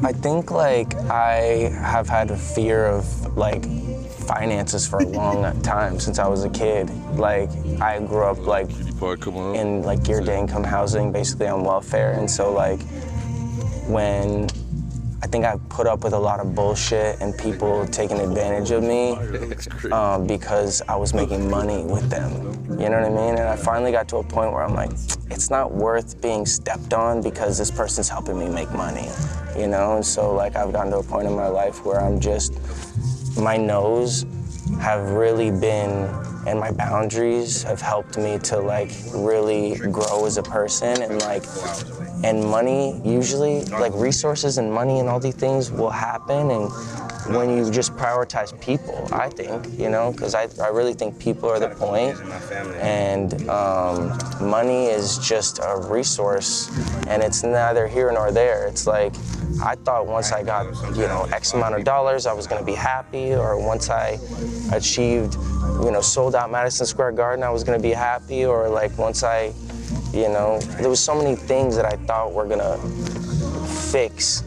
I think like I have had a fear of like finances for a long time since I was a kid. Like I grew up like in like geared to income housing, basically on welfare, and so like when I think I put up with a lot of bullshit and people taking advantage of me because I was making money with them. You know what I mean? And I finally got to a point where I'm like, it's not worth being stepped on because this person's helping me make money, you know? And so like I've gotten to a point in my life where I'm just, my no's have really been, and my boundaries have helped me to like really grow as a person, and like, and money usually, like resources and money and all these things will happen, and when you just prioritize people, I think, you know, because I really think people are the point, and money is just a resource, and it's neither here nor there. It's like, I thought once I got, you know, X amount of dollars, I was gonna be happy, or once I achieved, you know, sold out Madison Square Garden, I was gonna be happy, or like once I, you know, there was so many things that I thought were gonna fix,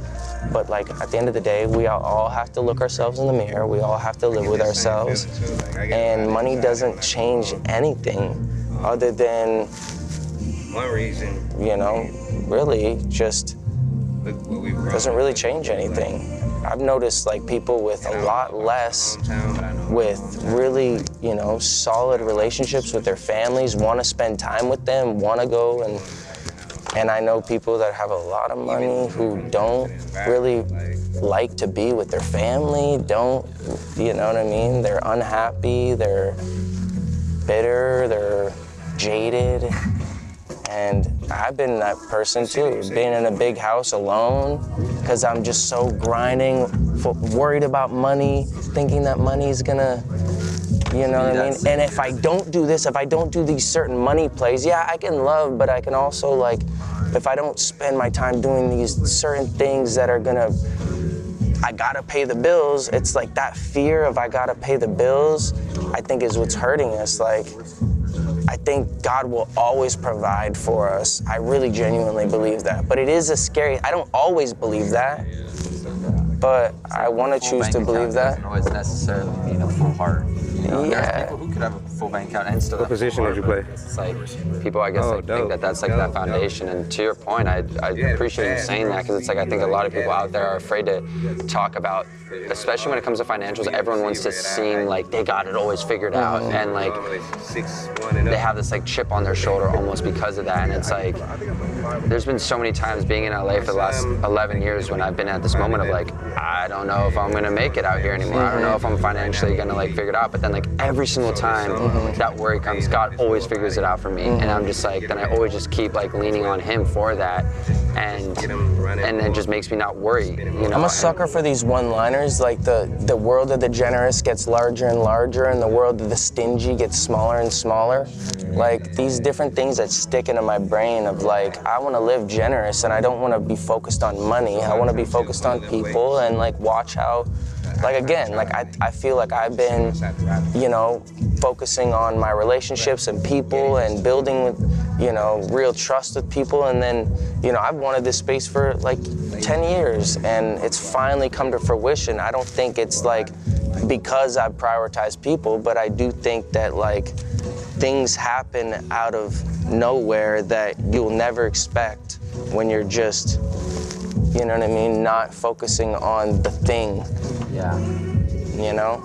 but like at the end of the day, we all have to look ourselves in the mirror, we all have to live with ourselves, and money doesn't change anything other than, you know, really just doesn't really change anything. I've noticed like people with a lot less, with really, you know, solid relationships with their families, want to spend time with them, want to go, and I know people that have a lot of money who don't really like to be with their family, don't, you know what I mean? They're unhappy, they're bitter, they're jaded. And I've been that person too, being in a big house alone, because I'm just so grinding, worried about money, thinking that money's gonna, you know what I mean? And if I don't do this, if I don't do these certain money plays, yeah, I can love, but I can also like, if I don't spend my time doing these certain things that are gonna, I gotta pay the bills, it's like that fear of I gotta pay the bills, I think is what's hurting us. Like, I think God will always provide for us. I really genuinely believe that. But it is a scary, I don't always believe that, but I want to choose to believe that. Doesn't always necessarily mean a full heart. You know, Yeah. there's people who could have a full bank account and still What position did you play? It's like, people, I guess, like, think that that's like that foundation. And to your point, I appreciate you saying that, because it's like, I think a lot of people out there are afraid to talk about, especially when it comes to financials, everyone wants to seem like they got it always figured out. And like, they have this like chip on their shoulder almost because of that. And it's like, there's been so many times being in LA for the last 11 years when I've been at this moment of like, I don't know if I'm gonna make it out here anymore. I don't know if I'm financially gonna like figure it out. But then like every single time that worry comes, God always figures it out for me. And I'm just like, then I always just keep like leaning on Him for that. And it just makes me not worry. You know? I'm a sucker for these one-liners, like the world of the generous gets larger and larger, and the world of the stingy gets smaller and smaller. Like these different things that stick into my brain of like, I want to live generous, and I don't want to be focused on money. I want to be focused on people and like watch how, like again, like I feel like I've been, you know, focusing on my relationships and people and building with, you know, real trust with people. And then, you know, I've wanted this space for like 10 years and it's finally come to fruition. I don't think it's like because I've prioritized people, but I do think that like things happen out of nowhere that you'll never expect when you're just, you know what I mean, not focusing on the thing. Yeah. You know?